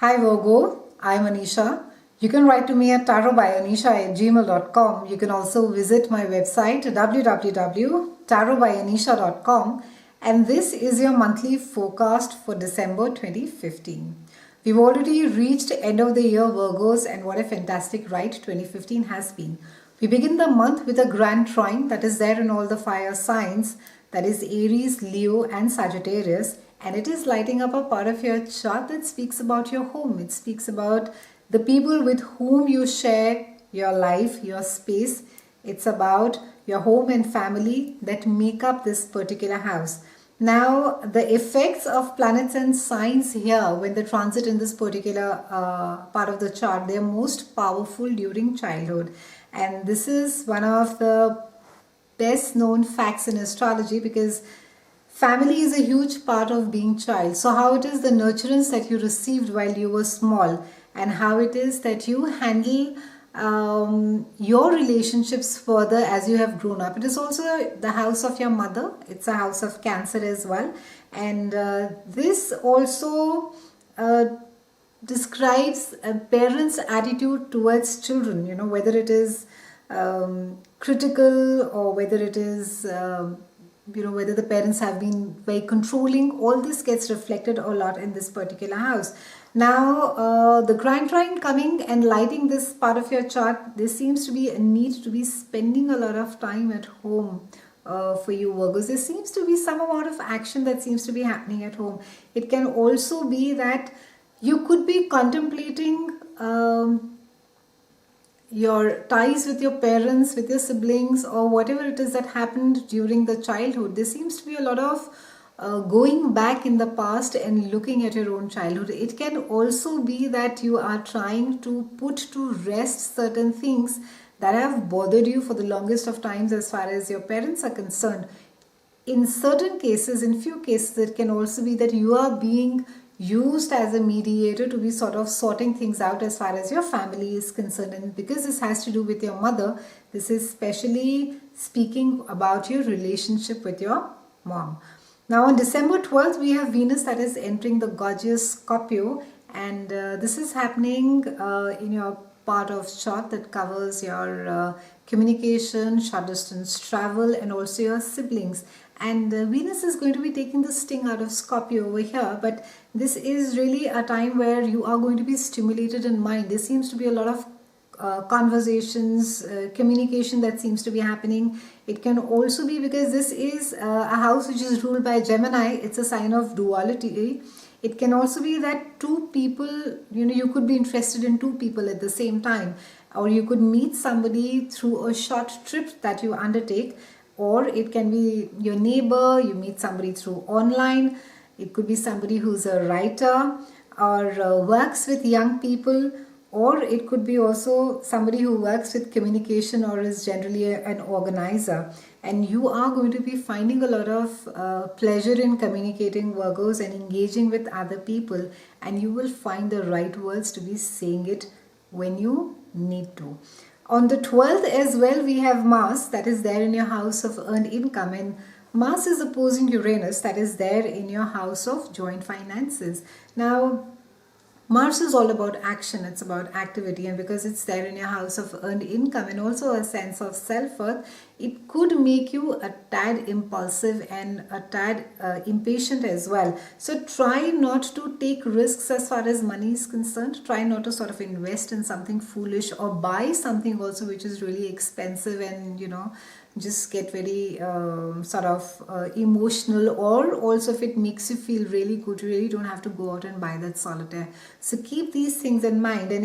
Hi Virgo, I'm Anisha. You can write to me at tarotbyanisha@gmail.com. You can also visit my website www.tarotbyanisha.com, and this is your monthly forecast for December 2015. We've already reached end of the year Virgos, and what a fantastic ride 2015 has been. We begin the month with a grand trine that is there in all the fire signs, that is Aries, Leo and Sagittarius, and it is lighting up a part of your chart that speaks about your home. It speaks about the people with whom you share your life, your space. It's about your home and family that make up this particular house. Now, the effects of planets and signs here when they transit in this particular part of the chart, they are most powerful during childhood. And this is one of the best known facts in astrology, because family is a huge part of being child. So how it is the nurturance that you received while you were small, and how it is that you handle your relationships further as you have grown up. It is also the house of your mother. It's a house of Cancer as well, and this also describes a parent's attitude towards children. You know, whether it is critical, or whether it is whether the parents have been very controlling. All this gets reflected a lot in this particular house. Now, the grand trine coming and lighting this part of your chart, there seems to be a need to be spending a lot of time at home. For you Virgos, there seems to be some amount of action that seems to be happening at home. It can also be that you could be contemplating your ties with your parents, with your siblings, or whatever it is that happened during the childhood. There seems to be a lot of going back in the past and looking at your own childhood. It can also be that you are trying to put to rest certain things that have bothered you for the longest of times as far as your parents are concerned. In certain cases, in few cases, it can also be that you are being used as a mediator to be sort of sorting things out as far as your family is concerned. And because this has to do with your mother, this is especially speaking about your relationship with your mom. Now on December 12th, we have Venus that is entering the gorgeous Scorpio, and this is happening in your part of chart that covers your communication, short distance travel, and also your siblings. And Venus is going to be taking the sting out of Scorpio over here, but this is really a time where you are going to be stimulated in mind. There seems to be a lot of conversations, communication that seems to be happening. It can also be because this is a house which is ruled by Gemini. It's a sign of duality. It can also be that two people, you could be interested in two people at the same time, or you could meet somebody through a short trip that you undertake, or it can be your neighbor, you meet somebody through online. It could be somebody who's a writer or works with young people, or it could be also somebody who works with communication or is generally an organizer. And you are going to be finding a lot of pleasure in communicating, Virgos, and engaging with other people, and you will find the right words to be saying it when you need to. On the 12th as well, we have Mars that is there in your house of earned income, and Mars is opposing Uranus that is there in your house of joint finances. Now, Mars is all about action, it's about activity, and because it's there in your house of earned income and also a sense of self-worth, it could make you a tad impulsive and a tad impatient as well. So try not to take risks as far as money is concerned. Try not to sort of invest in something foolish or buy something also which is really expensive and just get very emotional, or also if it makes you feel really good, you really don't have to go out and buy that solitaire. So keep these things in mind, and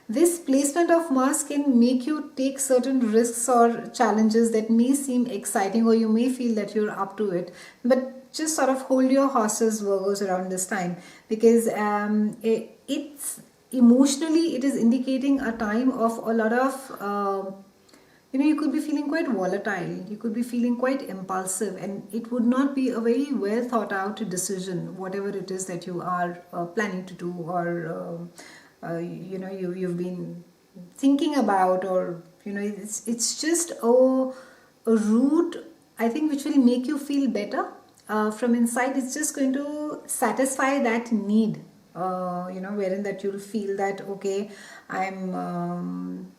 this placement of Mars can make you take certain risks or challenges that may seem exciting, or you may feel that you're up to it, but just sort of hold your horses, Virgos, around this time, because it's emotionally, it is indicating a time of a lot of you could be feeling quite volatile, you could be feeling quite impulsive, and it would not be a very well thought out decision, whatever it is that you are planning to do, or you've been thinking about, or it's just a route, I think, which will make you feel better from inside. It's just going to satisfy that need wherein that you'll feel that, okay, I'm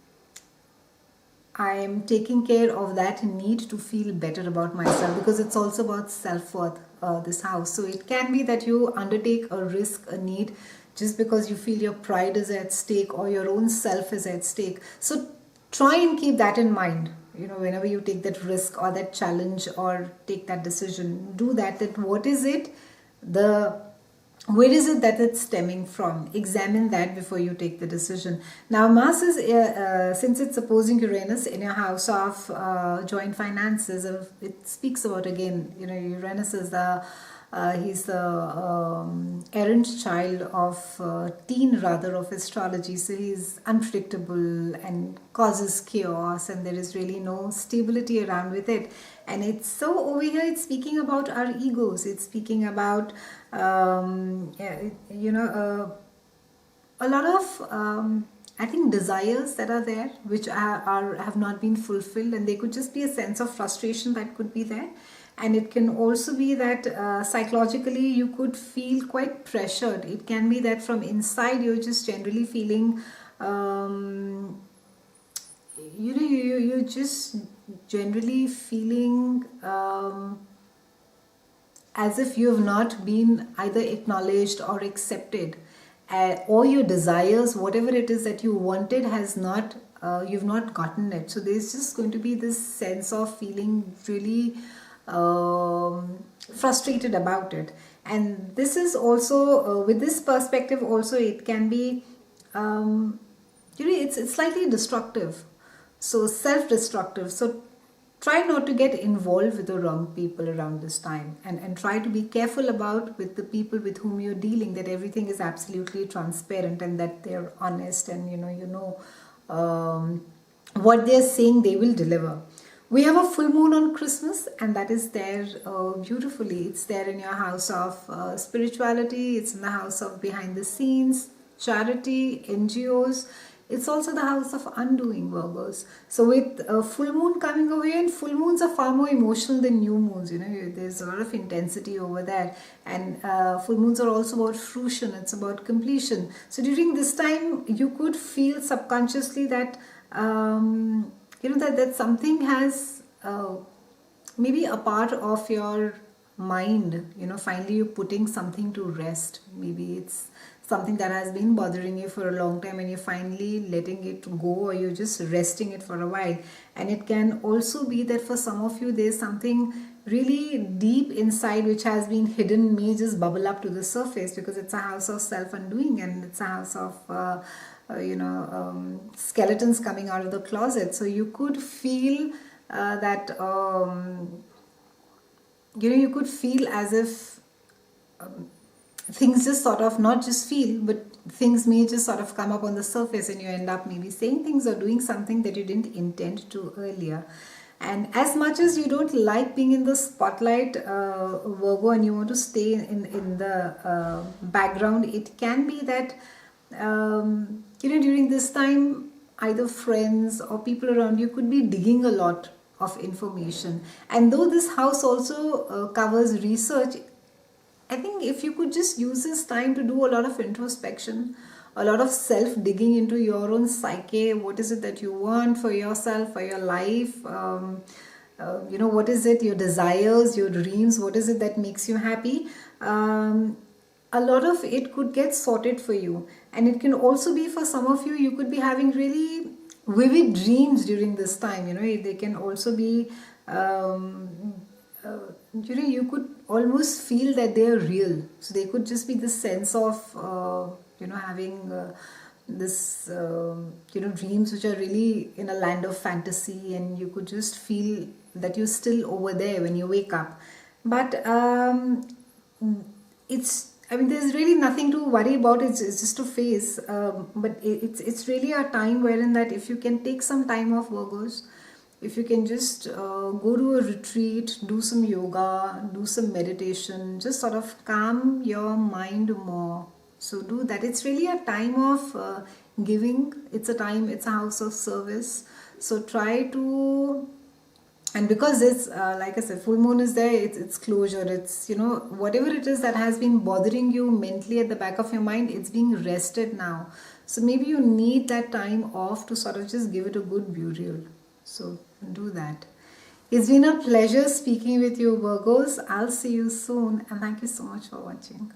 I'm taking care of that need to feel better about myself, because it's also about self worth, this house. So it can be that you undertake a risk, a need, just because you feel your pride is at stake or your own self is at stake. So try and keep that in mind. Whenever you take that risk or that challenge or take that decision, do that what is it, the where is it that it's stemming from. Examine that before you take the decision. Now Mars is since it's opposing Uranus in your house of joint finances, it speaks about, again, Uranus is the he's the errant child of teen, rather, of astrology. So he's unpredictable and causes chaos, and there is really no stability around with it. And it's so, over here it's speaking about our egos. It's speaking about a lot of I think desires that are there, which have not been fulfilled, and they could just be a sense of frustration that could be there. And it can also be that psychologically you could feel quite pressured. It can be that from inside you're just generally feeling you're just generally feeling as if you have not been either acknowledged or accepted, or your desires, whatever it is that you wanted, has not you've not gotten it. So there's just going to be this sense of feeling really frustrated about it. And this is also with this perspective also, it can be it's slightly destructive, so self-destructive. So try not to get involved with the wrong people around this time, and try to be careful about with the people with whom you're dealing, that everything is absolutely transparent and that they're honest, and what they're saying they will deliver. We have a full moon on Christmas, and that is there beautifully. It's there in your house of spirituality. It's in the house of behind the scenes, charity, NGOs. It's also the house of undoing, Virgos. So with full moon coming over here, and full moons are far more emotional than new moons. There's a lot of intensity over there. And full moons are also about fruition. It's about completion. So during this time, you could feel subconsciously that that something has maybe a part of your mind, finally you're putting something to rest. Maybe it's something that has been bothering you for a long time, and you're finally letting it go, or you're just resting it for a while. And it can also be that for some of you, there's something really deep inside which has been hidden, may just bubble up to the surface, because it's a house of self-undoing, and it's a house of skeletons coming out of the closet. So you could feel that you could feel as if things just sort of, not just feel, but things may just sort of come up on the surface, and you end up maybe saying things or doing something that you didn't intend to earlier. And as much as you don't like being in the spotlight, Virgo, and you want to stay in the background, it can be that during this time, either friends or people around you could be digging a lot of information. And though this house also covers research, I think if you could just use this time to do a lot of introspection, a lot of self-digging into your own psyche. What is it that you want for yourself, for your life? What is it, your desires, your dreams? What is it that makes you happy? A lot of it could get sorted for you. And it can also be, for some of you, you could be having really vivid dreams during this time. They can also be you could almost feel that they are real. So they could just be the sense of having this dreams which are really in a land of fantasy, and you could just feel that you're still over there when you wake up. But there's really nothing to worry about. It's just a phase. But it's really a time wherein that if you can take some time off, Virgos, if you can just go to a retreat, do some yoga, do some meditation, just sort of calm your mind more. So do that. It's really a time of giving. It's a house of service. So try to And because it's like I said, full moon is there, it's closure, it's, you know, whatever it is that has been bothering you mentally at the back of your mind, it's being rested now. So maybe you need that time off to sort of just give it a good burial. So do that. It's been a pleasure speaking with you, Virgos. I'll see you soon, and thank you so much for watching.